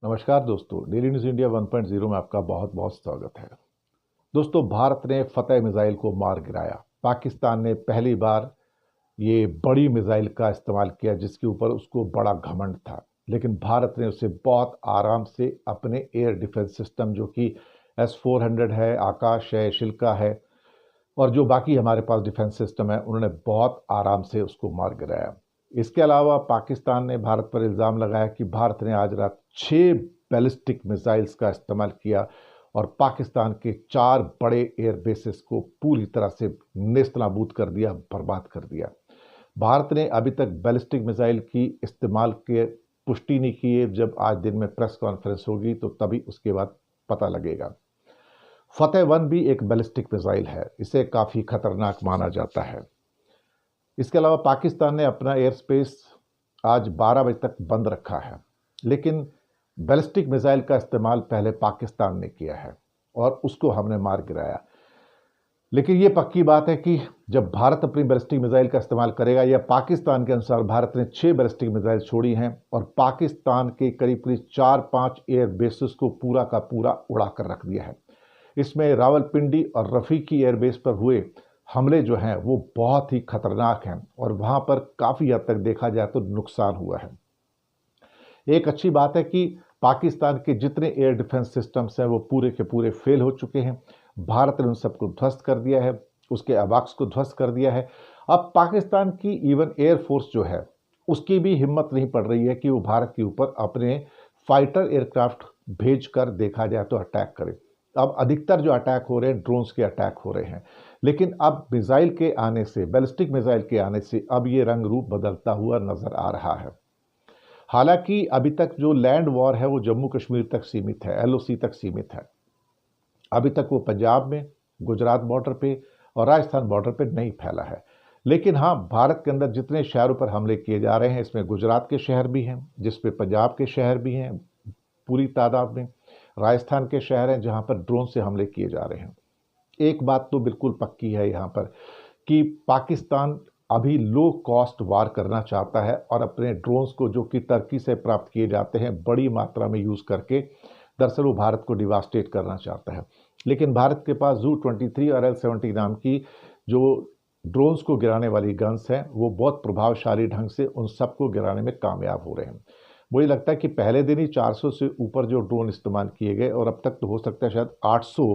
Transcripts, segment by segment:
नमस्कार दोस्तों, daily news India 1.0 में आपका बहुत बहुत स्वागत है। दोस्तों, भारत ने फतेह मिसाइल को मार गिराया। पाकिस्तान ने पहली बार ये बड़ी मिसाइल का इस्तेमाल किया जिसके ऊपर उसको बड़ा घमंड था, लेकिन भारत ने उसे बहुत आराम से अपने एयर डिफेंस सिस्टम जो कि S-400 है, आकाश है, शिल्का है और जो बाकी हमारे पास डिफेंस सिस्टम है, उन्होंने बहुत आराम से उसको मार गिराया। इसके अलावा पाकिस्तान ने भारत पर इल्ज़ाम लगाया कि भारत ने आज रात 6 बैलिस्टिक मिसाइल्स का इस्तेमाल किया और पाकिस्तान के 4 बड़े एयर बेसेस को पूरी तरह से नेस्तनाबूद कर दिया, बर्बाद कर दिया। भारत ने अभी तक बैलिस्टिक मिसाइल की इस्तेमाल के पुष्टि नहीं की है। जब आज दिन में प्रेस कॉन्फ्रेंस होगी तो तभी उसके बाद पता लगेगा। फतेह-1 भी एक बैलिस्टिक मिसाइल है, इसे काफ़ी खतरनाक माना जाता है। इसके अलावा पाकिस्तान ने अपना एयर स्पेस आज 12 बजे तक बंद रखा है, लेकिन बैलिस्टिक मिसाइल का इस्तेमाल पहले पाकिस्तान ने किया है और उसको हमने मार गिराया। लेकिन ये पक्की बात है कि जब भारत अपनी बैलिस्टिक मिसाइल का इस्तेमाल करेगा, या पाकिस्तान के अनुसार भारत ने 6 बैलिस्टिक मिसाइल छोड़ी हैं और पाकिस्तान के करीब करीब 4-5 एयर बेसिस को पूरा का पूरा उड़ा कर रख दिया है। इसमें रावलपिंडी और रफीकी एयरबेस पर हुए हमले जो हैं वो बहुत ही खतरनाक हैं और वहाँ पर काफ़ी हद तक देखा जाए तो नुकसान हुआ है। एक अच्छी बात है कि पाकिस्तान के जितने एयर डिफेंस सिस्टम्स हैं वो पूरे के पूरे फेल हो चुके हैं। भारत ने उन सबको ध्वस्त कर दिया है, उसके अवाक्स को ध्वस्त कर दिया है। अब पाकिस्तान की इवन एयरफोर्स जो है उसकी भी हिम्मत नहीं पड़ रही है कि वो भारत के ऊपर अपने फाइटर एयरक्राफ्ट भेज कर देखा जाए तो अटैक करे। अब अधिकतर जो अटैक हो रहे हैं ड्रोन्स के अटैक हो रहे हैं, लेकिन अब मिसाइल के आने से, बैलिस्टिक मिसाइल के आने से अब ये रंग रूप बदलता हुआ नजर आ रहा है। हालांकि अभी तक जो लैंड वॉर है वो जम्मू कश्मीर तक सीमित है, LOC तक सीमित है। अभी तक वो पंजाब में, गुजरात बॉर्डर पे और राजस्थान बॉर्डर पे नहीं फैला है। लेकिन हाँ, भारत के अंदर जितने शहरों पर हमले किए जा रहे हैं इसमें गुजरात के शहर भी हैं, जिसपे पंजाब के शहर भी हैं पूरी तादाद में, राजस्थान के शहर हैं जहां पर ड्रोन से हमले किए जा रहे हैं। एक बात तो बिल्कुल पक्की है यहाँ पर कि पाकिस्तान अभी लो कॉस्ट वार करना चाहता है और अपने ड्रोन्स को जो कि टर्की से प्राप्त किए जाते हैं बड़ी मात्रा में यूज़ करके दरअसल वो भारत को डिवास्टेट करना चाहता है। लेकिन भारत के पास ZU-23 और L-70 नाम की जो ड्रोन्स को गिराने वाली गन्स हैं वो बहुत प्रभावशाली ढंग से उन सबको गिराने में कामयाब हो रहे हैं। मुझे लगता है कि पहले दिन ही 400 से ऊपर जो ड्रोन इस्तेमाल किए गए और अब तक तो हो सकता है शायद 800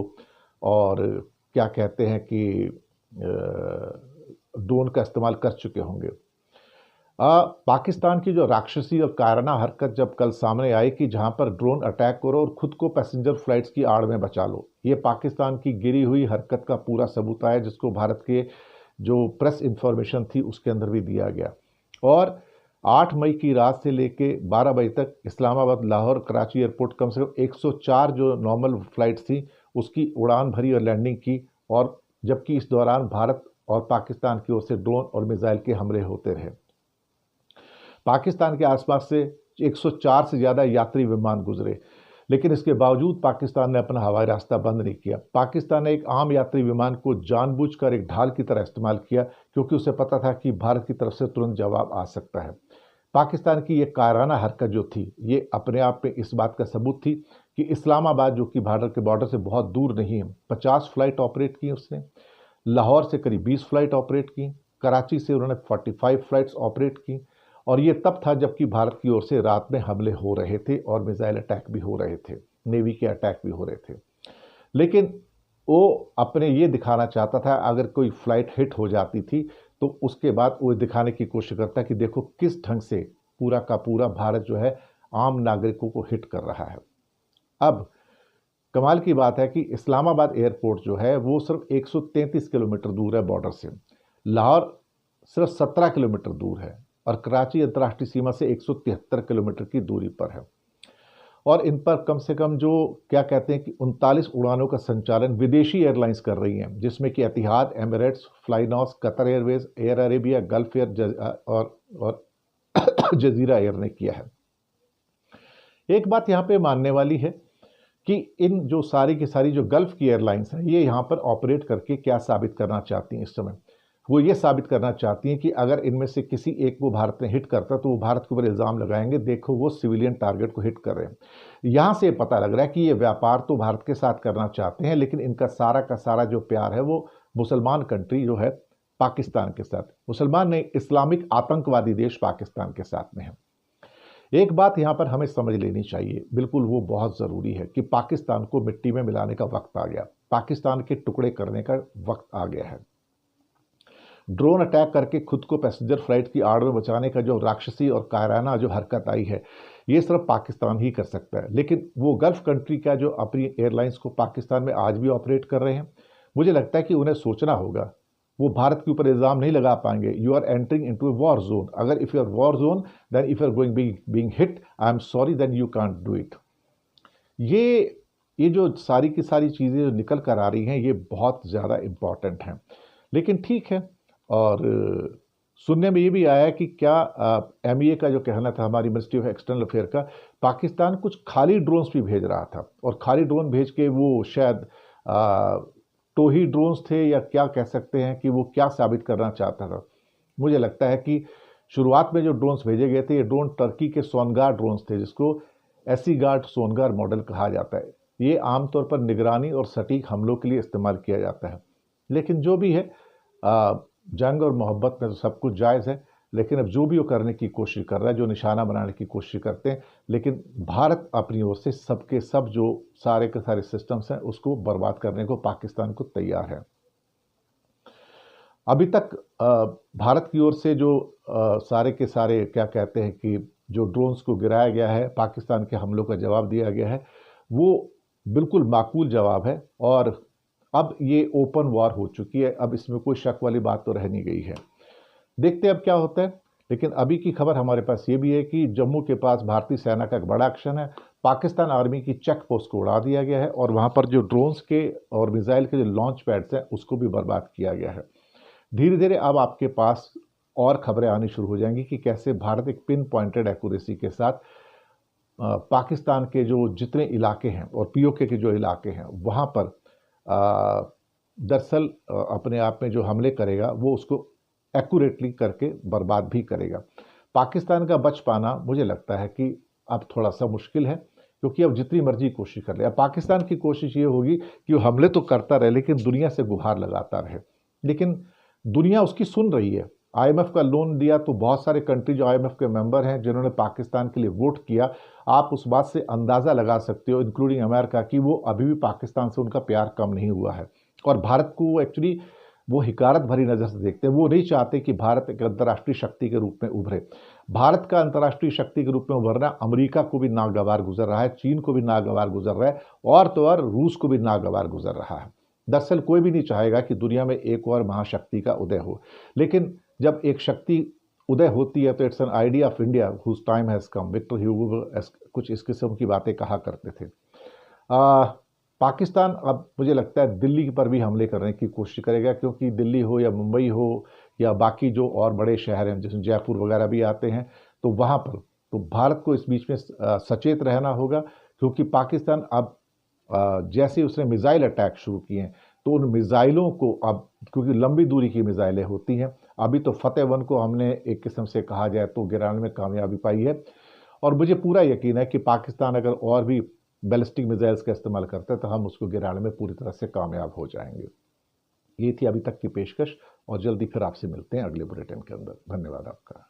और क्या कहते हैं कि ड्रोन का इस्तेमाल कर चुके होंगे। पाकिस्तान की जो राक्षसी और कायराना हरकत जब कल सामने आई कि जहां पर ड्रोन अटैक करो और खुद को पैसेंजर फ्लाइट्स की आड़ में बचा लो, ये पाकिस्तान की गिरी हुई हरकत का पूरा सबूत आया, जिसको भारत के जो प्रेस इंफॉर्मेशन थी उसके अंदर भी दिया गया। और 8 मई की रात से लेके 12 बजे तक इस्लामाबाद, लाहौर, कराची एयरपोर्ट कम से कम 104 जो नॉर्मल फ्लाइट्स थी उसकी उड़ान भरी और लैंडिंग की, और जबकि इस दौरान भारत और पाकिस्तान की ओर से ड्रोन और मिसाइल के हमले होते रहे। पाकिस्तान के आसपास से 104 से ज़्यादा यात्री विमान गुजरे, लेकिन इसके बावजूद पाकिस्तान ने अपना हवाई रास्ता बंद नहीं किया। पाकिस्तान ने एक आम यात्री विमान को जानबूझकर एक ढाल की तरह इस्तेमाल किया, क्योंकि उसे पता था कि भारत की तरफ से तुरंत जवाब आ सकता है। पाकिस्तान की ये कायराना हरकत जो थी ये अपने आप में इस बात का सबूत थी कि इस्लामाबाद, जो कि भारत के बॉर्डर से बहुत दूर नहीं है, 50 फ्लाइट ऑपरेट की उसने, लाहौर से करीब 20 फ्लाइट ऑपरेट की, कराची से उन्होंने 45 फ्लाइट्स ऑपरेट की, और ये तब था जबकि भारत की ओर से रात में हमले हो रहे थे और मिसाइल अटैक भी हो रहे थे, नेवी के अटैक भी हो रहे थे। लेकिन वो अपने ये दिखाना चाहता था, अगर कोई फ्लाइट हिट हो जाती थी तो उसके बाद वो दिखाने की कोशिश करता कि देखो किस ढंग से पूरा का पूरा भारत जो है आम नागरिकों को हिट कर रहा है। अब कमाल की बात है कि इस्लामाबाद एयरपोर्ट जो है वो सिर्फ 133 किलोमीटर दूर है बॉर्डर से, लाहौर सिर्फ 17 किलोमीटर दूर है और कराची अंतर्राष्ट्रीय सीमा से 173 किलोमीटर की दूरी पर है। और इन पर कम से कम जो क्या कहते हैं कि 39 उड़ानों का संचालन विदेशी एयरलाइंस कर रही हैं, जिसमें कि Etihad, Emirates, Flynas, Qatar Airways, Air Arabia, Gulf Air और जजीरा एयर ने किया है। एक बात यहाँ पे मानने वाली है कि इन जो सारी की सारी जो गल्फ की एयरलाइंस हैं ये यहाँ पर ऑपरेट करके क्या साबित करना चाहती हैं इस समय। वो ये साबित करना चाहती हैं कि अगर इनमें से किसी एक को भारत ने हिट करता तो वो भारत के ऊपर इल्ज़ाम लगाएंगे, देखो वो सिविलियन टारगेट को हिट कर रहे हैं। यहाँ से पता लग रहा है कि ये व्यापार तो भारत के साथ करना चाहते हैं, लेकिन इनका सारा का सारा जो प्यार है वो मुसलमान कंट्री जो है पाकिस्तान के साथ, मुसलमान नहीं, इस्लामिक आतंकवादी देश पाकिस्तान के साथ में है। एक बात यहाँ पर हमें समझ लेनी चाहिए, बिल्कुल वो बहुत ज़रूरी है कि पाकिस्तान को मिट्टी में मिलाने का वक्त आ गया, पाकिस्तान के टुकड़े करने का वक्त आ गया है। ड्रोन अटैक करके खुद को पैसेंजर फ्लाइट की आड़ में बचाने का जो राक्षसी और कायराना जो हरकत आई है, ये सिर्फ पाकिस्तान ही कर सकता है। लेकिन वो गल्फ कंट्री का जो अपनी एयरलाइंस को पाकिस्तान में आज भी ऑपरेट कर रहे हैं, मुझे लगता है कि उन्हें सोचना होगा। वो भारत के ऊपर इल्ज़ाम नहीं लगा पाएंगे। You are entering into a war zone, अगर if you are war zone then if you are going being hit, I am sorry then you can't do it. ये जो सारी की सारी चीज़ें जो निकल कर आ रही हैं, ये बहुत ज़्यादा इम्पॉर्टेंट हैं। लेकिन ठीक है, और सुनने में ये भी आया कि क्या MEA का जो कहना था, हमारी मिनिस्ट्री ऑफ एक्सटर्नल अफेयर का, पाकिस्तान कुछ खाली ड्रोन्स भी भेज रहा था, और खाली ड्रोन भेज के वो शायद टोही ड्रोन्स थे, या क्या कह सकते हैं कि वो क्या साबित करना चाहता था। मुझे लगता है कि शुरुआत में जो ड्रोन्स भेजे गए थे, ये ड्रोन टर्की के सोनगार ड्रोन्स थे, जिसको एसीगार्ड सोनगार मॉडल कहा जाता है। ये आमतौर पर निगरानी और सटीक हमलों के लिए इस्तेमाल किया जाता है। लेकिन जो भी है, जंग और मोहब्बत में तो सब कुछ जायज़ है, लेकिन अब जो भी वो करने की कोशिश कर रहा है, जो निशाना बनाने की कोशिश करते हैं, लेकिन भारत अपनी ओर से सबके सब जो सारे के सारे सिस्टम्स हैं उसको बर्बाद करने को पाकिस्तान को तैयार है। अभी तक भारत की ओर से जो सारे के सारे क्या कहते हैं कि जो ड्रोन्स को गिराया गया है, पाकिस्तान के हमलों का जवाब दिया गया है, वो बिल्कुल माकूल जवाब है, और अब ये ओपन वॉर हो चुकी है। अब इसमें कोई शक वाली बात तो रह नहीं गई है। देखते हैं अब क्या होता है। लेकिन अभी की खबर हमारे पास ये भी है कि जम्मू के पास भारतीय सेना का एक बड़ा एक्शन है। पाकिस्तान आर्मी की चेक पोस्ट को उड़ा दिया गया है, और वहाँ पर जो ड्रोन्स के और मिसाइल के जो लॉन्च पैड्स हैं उसको भी बर्बाद किया गया है। धीरे धीरे अब आपके पास और खबरें आनी शुरू हो जाएंगी कि कैसे भारत एक पिन पॉइंटेड एक्यूरेसी के साथ पाकिस्तान के जो जितने इलाके हैं और POK के जो इलाके हैं वहाँ पर दरअसल अपने आप में जो हमले करेगा वो उसको एक्यूरेटली करके बर्बाद भी करेगा। पाकिस्तान का बच पाना मुझे लगता है कि अब थोड़ा सा मुश्किल है, क्योंकि अब जितनी मर्जी कोशिश कर ले, अब पाकिस्तान की कोशिश ये होगी कि वो हमले तो करता रहे लेकिन दुनिया से गुहार लगाता रहे। लेकिन दुनिया उसकी सुन रही है। IMF का लोन दिया तो बहुत सारे कंट्री जो IMF के मेंबर हैं, जिन्होंने पाकिस्तान के लिए वोट किया, आप उस बात से अंदाज़ा लगा सकते हो, इंक्लूडिंग अमेरिका, की वो अभी भी पाकिस्तान से उनका प्यार कम नहीं हुआ है। और भारत को एक्चुअली वो हिकारत भरी नज़र से देखते हैं। वो नहीं चाहते कि भारत एक अंतर्राष्ट्रीय शक्ति के रूप में उभरे। भारत का अंतर्राष्ट्रीय शक्ति के रूप में उभरना अमेरिका को भी नागवार गुजर रहा है, चीन को भी नागवार गुजर रहा है, और तो और रूस को भी नागवार गुजर रहा है। दरअसल कोई भी नहीं चाहेगा कि दुनिया में एक और महाशक्ति का उदय हो, लेकिन जब एक शक्ति उदय होती है तो it's an idea of India whose time has come. Victor Hugo कुछ इस किस्म की बातें कहा करते थे। पाकिस्तान अब मुझे लगता है दिल्ली पर भी हमले करने की कोशिश करेगा, क्योंकि दिल्ली हो या मुंबई हो या बाकी जो और बड़े शहर हैं जिसमें जयपुर वगैरह भी आते हैं, तो वहाँ पर तो भारत को इस बीच में सचेत रहना होगा, क्योंकि पाकिस्तान अब जैसे उसने मिसाइल अटैक शुरू किए हैं तो उन मिसाइलों को अब, क्योंकि लंबी दूरी की मिसाइलें होती हैं, अभी तो फतेह 1 को हमने एक किस्म से कहा जाए तो गिराने में कामयाबी पाई है, और मुझे पूरा यकीन है कि पाकिस्तान अगर और भी बैलिस्टिक मिसाइल्स का इस्तेमाल करता है तो हम उसको गिराने में पूरी तरह से कामयाब हो जाएंगे। ये थी अभी तक की पेशकश, और जल्दी फिर आपसे मिलते हैं अगले बुलेटिन के अंदर। धन्यवाद आपका।